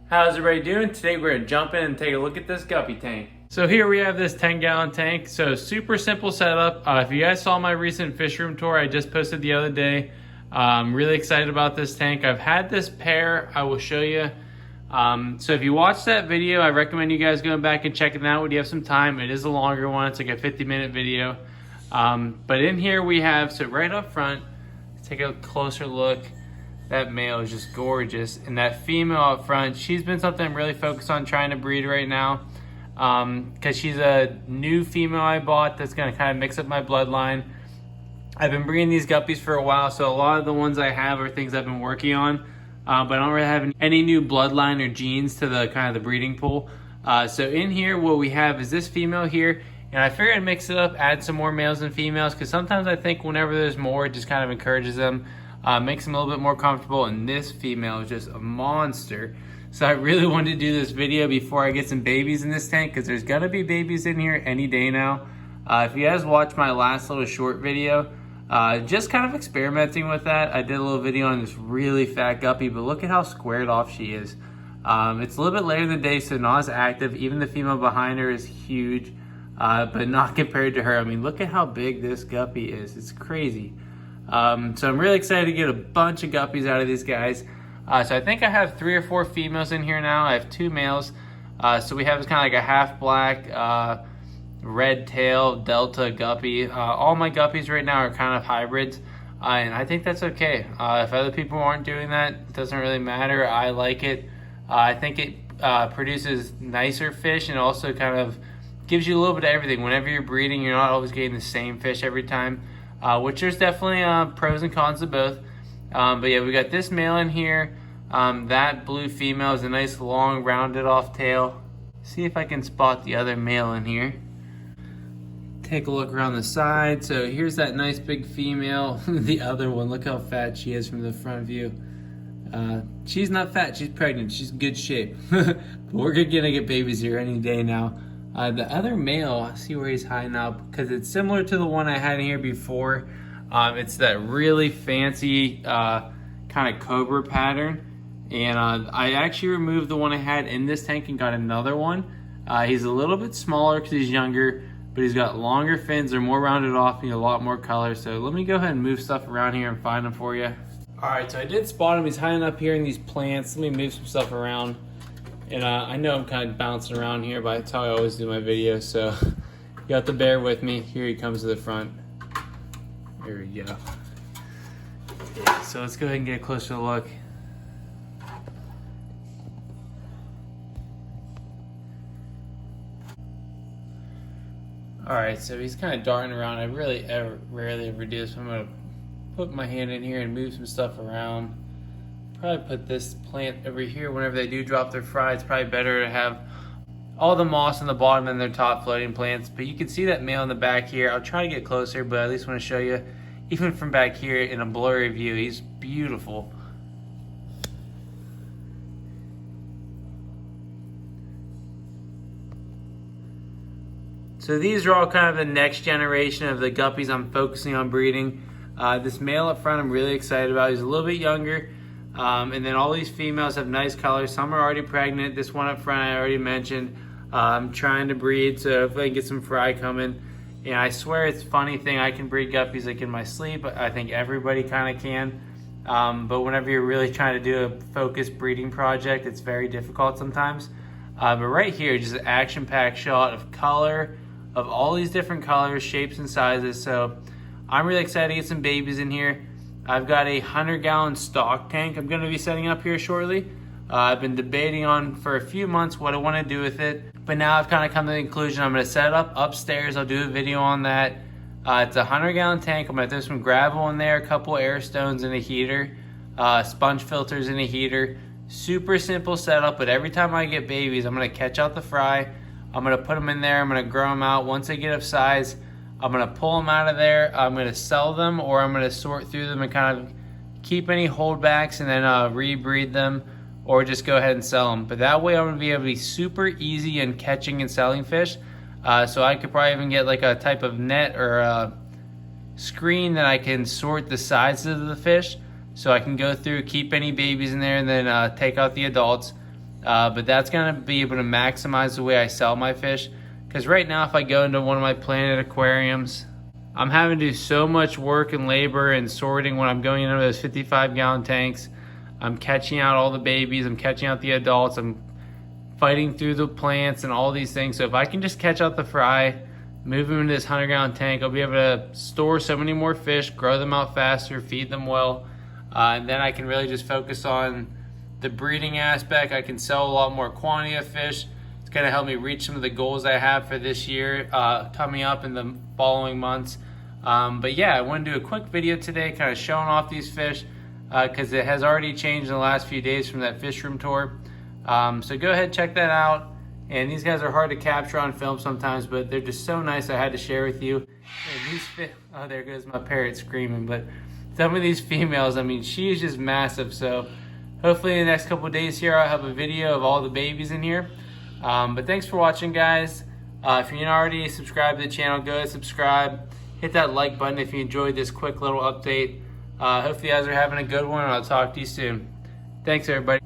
How's everybody doing? Today we're gonna jump in and take a look at this guppy tank. So here we have this 10-gallon tank. So super simple setup. If you guys saw my recent fish room tour I just posted the other day, I'm really excited about this tank. I've had this pair, I will show you. So if you watched that video, I recommend you guys going back and checking it out when you have some time. It is a longer one, it's like a 50-minute video. But in here we have, so right up front, take a closer look. That male is just gorgeous, and that female up front, she's been something I'm really focused on trying to breed right now, because she's a new female I bought that's going to kind of mix up my bloodline. I've been breeding these guppies for a while, so a lot of the ones I have are things I've been working on, but I don't really have any new bloodline or genes to the kind of the breeding pool. So in here, what we have is this female here, and I figured I'd mix it up, add some more males and females, because sometimes I think whenever there's more, it just kind of encourages them. Makes them a little bit more comfortable, and this female is just a monster. So I really wanted to do this video before I get some babies in this tank, because there's gonna be babies in here any day now. If you guys watched my last little short video, just kind of experimenting with that, I did a little video on this really fat guppy, but look at how squared off she is. It's a little bit later in the day, so not as active. Even the female behind her is huge, but not compared to her. I mean, look at how big this guppy is. It's crazy. So I'm really excited to get a bunch of guppies out of these guys. So I think I have 3 or 4 females in here now. I have 2 males. So we have kind of like a half black, red tail delta guppy. All my guppies right now are kind of hybrids, and I think that's okay. If other people aren't doing that, it doesn't really matter. I like it. I think it produces nicer fish, and also kind of gives you a little bit of everything. Whenever you're breeding, you're not always getting the same fish every time. Which there's definitely pros and cons to both. But yeah, we got this male in here. That blue female is a nice long rounded off tail. See if I can spot the other male in here. Take a look around the side. So here's that nice big female. The other one, look how fat she is from the front view. She's not fat, she's pregnant, she's in good shape. But we're gonna get babies here any day now. The other male, see where he's hiding out, because it's similar to the one I had in here before. It's that really fancy kind of cobra pattern. And I actually removed the one I had in this tank and got another one. He's a little bit smaller because he's younger, but he's got longer fins, they're more rounded off, and a lot more color. So let me go ahead and move stuff around here and find him for you. All right, so I did spot him. He's hiding up here in these plants. Let me move some stuff around. And I know I'm kind of bouncing around here, but that's how I always do my videos, so you have to bear with me. Here he comes to the front. There we go. Yeah, so let's go ahead and get a closer look. Alright, so he's kind of darting around. I really rarely ever do this. So I'm going to put my hand in here and move some stuff around. Probably put this plant over here whenever they do drop their fry. It's probably better to have all the moss on the bottom and their top floating plants. But you can see that male in the back here. I'll try to get closer, but I at least want to show you, even from back here in a blurry view, he's beautiful. So these are all kind of the next generation of the guppies I'm focusing on breeding. This male up front I'm really excited about. He's a little bit younger. And then all these females have nice colors. Some are already pregnant. This one up front I already mentioned. I'm trying to breed, so hopefully I can get some fry coming. And I swear it's a funny thing. I can breed guppies like in my sleep. I think everybody kind of can. But whenever you're really trying to do a focused breeding project, it's very difficult sometimes. But right here, just an action-packed shot of color, of all these different colors, shapes, and sizes. So I'm really excited to get some babies in here. I've got a 100-gallon stock tank I'm going to be setting up here shortly. I've been debating on for a few months what I want to do with it, but now I've kind of come to the conclusion I'm going to set it up upstairs. I'll do a video on that. It's a 100-gallon tank. I'm going to throw some gravel in there, a couple air stones and a heater, sponge filters and a heater. Super simple setup, but every time I get babies, I'm going to catch out the fry. I'm going to put them in there. I'm going to grow them out. Once they get of size, I'm going to pull them out of there. I'm going to sell them, or I'm going to sort through them and kind of keep any holdbacks and then rebreed them, or just go ahead and sell them. But that way I'm going to be able to be super easy in catching and selling fish. So I could probably even get like a type of net or a screen that I can sort the sizes of the fish. So I can go through, keep any babies in there, and then take out the adults. but that's gonna be able to maximize the way I sell my fish. Because right now, if I go into one of my Planet aquariums, I'm having to do so much work and labor and sorting when I'm going into those 55-gallon tanks. I'm catching out all the babies, I'm catching out the adults, I'm fighting through the plants and all these things. So if I can just catch out the fry, move them into this 100-gallon tank, I'll be able to store so many more fish, grow them out faster, feed them well, and then I can really just focus on the breeding aspect. I can sell a lot more quantity of fish. It's going to help me reach some of the goals I have for this year coming up in the following months. But yeah, I want to do a quick video today kind of showing off these fish because it has already changed in the last few days from that fish room tour. So go ahead, check that out. And these guys are hard to capture on film sometimes, but they're just so nice I had to share with you. And these oh, there goes my parrot screaming. But some of these females, I mean, she is just massive. So hopefully in the next couple of days here, I'll have a video of all the babies in here. But thanks for watching, guys. If you're not already subscribed to the channel, go ahead, subscribe. Hit that like button if you enjoyed this quick little update. Hopefully you guys are having a good one, and I'll talk to you soon. Thanks, everybody.